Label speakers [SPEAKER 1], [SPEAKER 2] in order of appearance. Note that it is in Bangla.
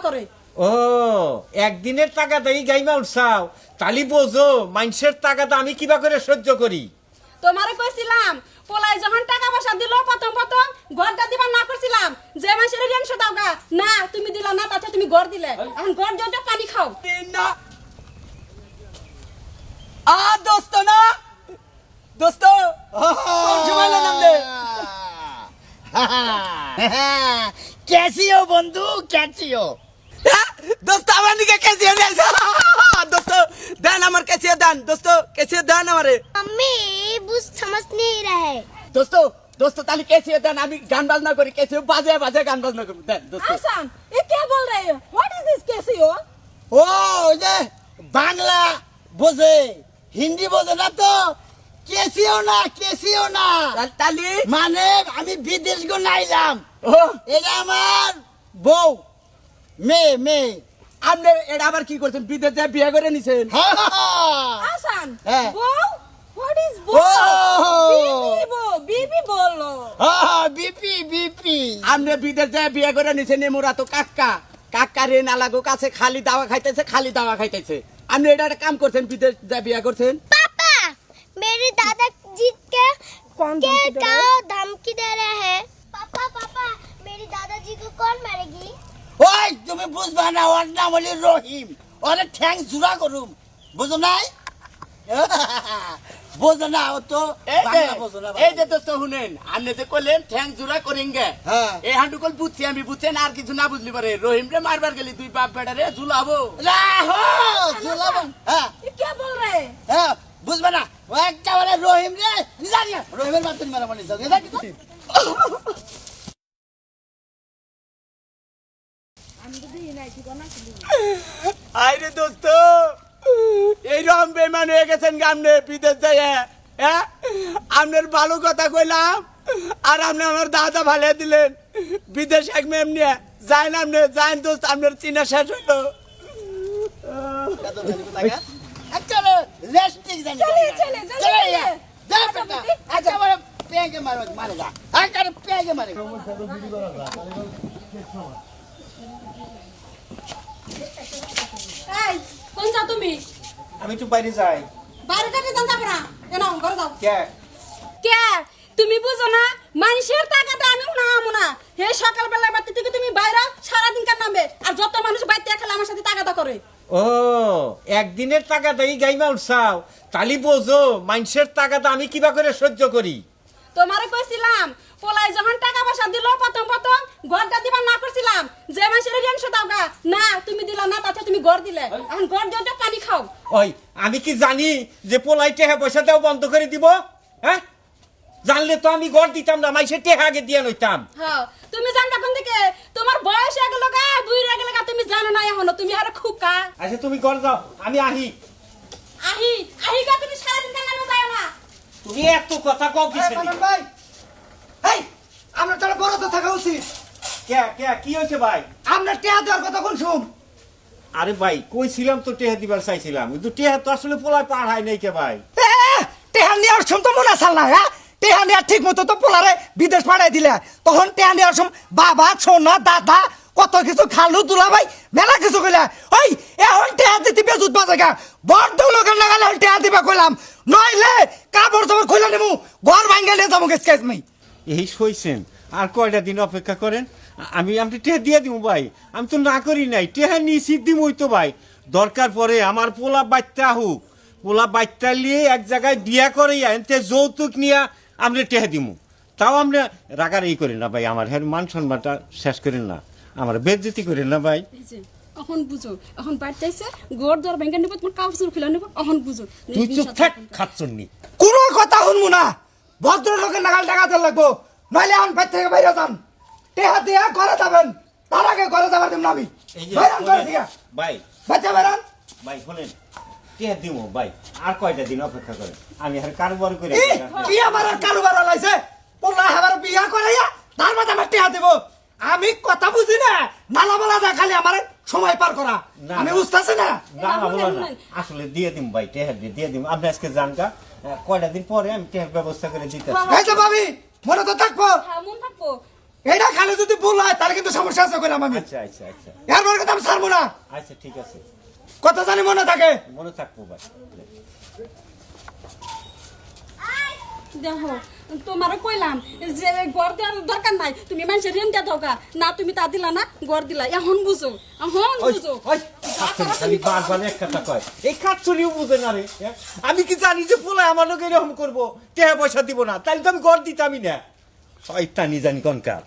[SPEAKER 1] করে।
[SPEAKER 2] ও একদিনের টাকাটা এই গাইমা উঠছাও, তালি বোঝো মানুষের টাকাটা আমি কিবা করে সহ্য করি।
[SPEAKER 1] তোমারে কইছিলাম পোলাই যখন টাকা পয়সা দিল প্রথম ঘরটা দিবা না করছিলাম যে মানুষের ঋণ দাও গা, না তুমি দিলা না, তাতে তুমি ঘর দিলে, এখন ঘর দিও পানি খাও
[SPEAKER 3] না আ দোস্ত না দোস্ত কোন সময় নাম দে
[SPEAKER 4] कैसी हो बंधु कैसी हो
[SPEAKER 3] দোস্ত আমার দিকে কেসি দেন দোস্ত দেন আমার কেসি দেন দোস্ত কেসি দেন আমারে
[SPEAKER 4] मम्मी बुझ समझ नहीं रहे
[SPEAKER 3] দোস্ত দোস্ত তাহলে কেসি দেন আমি গান বাজনা করি কেসি বাজে বাজে গান বাজনা করি দেন দোস্ত
[SPEAKER 1] আসান এ কে বল রে হোয়াট ইজ দিস কেসিও?
[SPEAKER 4] ओ ये बांग्ला बोझे हिंदी बोझे ना तो कैसी हो ना
[SPEAKER 3] তালি
[SPEAKER 4] মানে আমি বিদেশ গো নাইলাম
[SPEAKER 3] ও
[SPEAKER 4] এটা আমার বউ মেয়ে
[SPEAKER 3] আপনি এটা আবার কি করছেন বিদেশে বিয়ে করে নিছেন
[SPEAKER 1] আসান
[SPEAKER 4] হ্যাঁ।
[SPEAKER 1] বউ হোয়াট ইজ বউ? বিবি বলো।
[SPEAKER 4] বিপি
[SPEAKER 3] আপনি বিদেশে বিয়ে করে নিছেন মোরা তো কাকা রে না লাগো কাছে খালি দাওয়া খাইতেছে আপনি এটা একটা কাম করছেন বিদেশ বিয়ে করছেন
[SPEAKER 5] पापा मेरे दादाजी क्या धमकी दे रहे हैं? पापा मेरे दादाजी को कौन मारेगी?
[SPEAKER 4] ওই তুমি বুঝবা না ওর নাম হলি রহিম ওরে ঠ্যাং জুড়া করুম বুঝো নাই বুঝো না ও তো বাংলা বুঝো না
[SPEAKER 3] এই যে দোস্ত শুনেন আপনি যে কইলেন ঠ্যাং জোড়া করেনগে
[SPEAKER 4] হ্যাঁ।
[SPEAKER 3] এই হান্ডু কল বুঝছি আমি বুঝছেন আর কিছু না বুঝলি পারে রহিম রে মারবার গেলি দুই বাপ বেটা রে ঝুলাবো
[SPEAKER 4] রাহো জুলাবো হ্যাঁ
[SPEAKER 1] এ কে বল রে?
[SPEAKER 4] হ্যাঁ বুঝবা না ও একেবারে রহিম রে জানি না রহিমের বাতিন মারা মানে সঙ্গে দেখি তো
[SPEAKER 3] আইরে দোস্ত এই রকম বেমান হয়ে গেছেন গামনে বিদেশ যায় হ্যাঁ আপনার ভালো কথা কইলাম আর আপনি আমার দাদা ভালো দিলেন বিদেশ এক মেম নিয়ে যাই না আপনি যাই দোস্ত আপনার চিনা শেষ হইলো
[SPEAKER 4] একেবারে রেস্টিং জানি
[SPEAKER 1] চলে
[SPEAKER 4] চলে যা বেটা একেবারে পেগে মারে যা একেবারে পেগে মারে
[SPEAKER 1] এই কোন যা তুমি?
[SPEAKER 2] আমি তো বাইরে যাই।
[SPEAKER 1] বাড়িটাতে যান যাবে না, কেন ঘরে যাও।
[SPEAKER 2] কে
[SPEAKER 1] কে তুমি বুঝো না মানুষের টাকাটা আমি উনামু না, হে সকালবেলা বাড়ি থেকে তুমি বাইরে সারাদিন কার নামবে আর যত মানুষ বাইতে খেলে আমার সাথে টাকাটা করে।
[SPEAKER 2] ও একদিনের টাকাটা এই গাইমা উঠছাও, তালি বোঝো মানুষের টাকাটা আমি কিবা করে সহ্য করি।
[SPEAKER 1] তোমারে কইছিলাম পোলাই যখন টাকা পয়সা দিল প্রথম ঘরটা দিবা না করছিলাম যে মানুষের ঋণ দাও গা, না তুমি দিলা না, তাতে তুমি ঘর দিলে, এখন ঘর দিও পানি খাও।
[SPEAKER 2] ওই আমি কি জানি যে পোলাই টেহা পয়সা দেওয়া বন্ধ করে দিব? হ্যাঁ জানলে তো আমি ঘর দিতাম না, মাইসে টেহা আগে দিয়ে নইতাম।
[SPEAKER 1] হ্যাঁ তুমি জানবা কোন দিকে, তোমার বয়স হয়ে গেল গা, বুই হয়ে গেল গা, তুমি জানো না এখনো, তুমি আরে খুব কা
[SPEAKER 2] আচ্ছা তুমি ঘর যাও, আমি আহি।
[SPEAKER 1] আহি গা, তুমি সারাদিন কার নামে যাও না।
[SPEAKER 2] তুমি এত কথা কও কিসের
[SPEAKER 6] মানন ভাই এই আমরা তারা বড় তো থাকা উচিত
[SPEAKER 2] কে কে কি হয়েছে ভাই?
[SPEAKER 6] আমরা টেয়া দেওয়ার কথা কোন শুন
[SPEAKER 2] আরে ভাই কইছিলাম তো টেহা দিবার চাইছিলাম, কিন্তু টেহা তো আসলে পোলাই পাড়ায় নাই কে ভাই।
[SPEAKER 6] টেহা নেওয়ার সময় তো মনে চাল না হ্যাঁ টেহা নেওয়ার ঠিক মতো তো পোলারে বিদেশ পাঠাই দিলে তখন টেহা নেওয়ার সময় বাবা সোনা দাদা কত কিছু খালু দুলা ভাই মেলা কিছু কইলা ওই এখন টেহা দিতে বেজুত বাজাগা বড় লোকের লাগালে টেহা দিবা কইলাম নইলে কাপড় চাপড় খুলে নেবো ঘর ভাঙ্গে নিয়ে যাবো গেছ মাই
[SPEAKER 2] এই সইছেন আর কয়টা দিন অপেক্ষা করেন, আমি টেহা দিয়ে দিব ভাই। আমি তো না করি নাই, টেহা নিয়ে দিম ওই তো ভাই। দরকার পরে আমার পোলা বাচ্চা হোক, পোলা বাচ্চা নিয়ে এক জায়গায় বিয়া করে এনতে যৌতুক নিয়ে আমরা টেহা দিমু, তাও আমরা রাগার এই করি না ভাই, আমার হ্যাঁ মান সম্মানটা শেষ করেন না, আমার বেজ্জতি করেন না ভাই।
[SPEAKER 1] এই যে এখন বুঝো, এখন বাড়িতে আইছে ঘর দর ভেঙে নিব, তোমার কাপড় খুলে নিব, এখন বুঝো।
[SPEAKER 2] তুই চুপ থাক খাচ্ছন্নি।
[SPEAKER 6] কোনো কথা শুনবো না ভদ্র লোকের নাগাল টাকাতে লাগবো নইলে এখন বাইর থেকে বাইরে যান টেহা দিয়া ঘরে যাবেন তার আগে ঘরে যাবার দিন না আমি
[SPEAKER 2] এই যে
[SPEAKER 6] বাইরান ঘরে থেকে
[SPEAKER 2] ভাই
[SPEAKER 6] বাচ্চা বাইরান
[SPEAKER 2] ভাই শোনেন, টেহা দিমু ভাই, আর কয়টা দিন অপেক্ষা করেন, আমি আর কারবার করে
[SPEAKER 6] কি আমার আর কারোবার লাইছে পোলা হেবার বিয়া করাইয়া তার মধ্যে আমার টেহা দিব আমি কথা বুঝি না নালা বালা যা খালি আমার সময় পার করা আমি বুঝতেছি না
[SPEAKER 2] না না বলো না, আসলে দিয়ে দিম ভাই, টেহা দিয়ে দিম। আপনি আজকে জানকা কয়টা দিন পরে আমি টেহার ব্যবস্থা করে দিতে।
[SPEAKER 6] এই যে ভাবি মনে তো থাকবো
[SPEAKER 1] হ্যাঁ মন থাকবো,
[SPEAKER 6] এটা খালি যদি ভুল হয় তাহলে কিন্তু সমস্যা আছে কইলাম আমি
[SPEAKER 2] আচ্ছা আচ্ছা আচ্ছা
[SPEAKER 6] এরপর কথা আমি ছাড়বো না
[SPEAKER 2] আচ্ছা ঠিক আছে
[SPEAKER 6] কথা জানি মনে থাকে
[SPEAKER 2] মনে থাকবো ভাই
[SPEAKER 1] দেখো তোমারও কইলাম যে গড় দেওয়ার দরকার নাই তুমি মানুষের ঋণ দিয়া দাও না তুমি তা দিলা না গড় দিলা এখন বুঝো এখন বুঝো
[SPEAKER 2] খালি বারবার এক কথা কয় এই কাটছুরিও বুঝে না রে হ্যাঁ? আমি কি জানি যে পোলা আমার লোক এরকম করবো টাকা পয়সা দিব না তাহলে তো আমি ঘর দিতামই না শয়তানি জানি কোনকার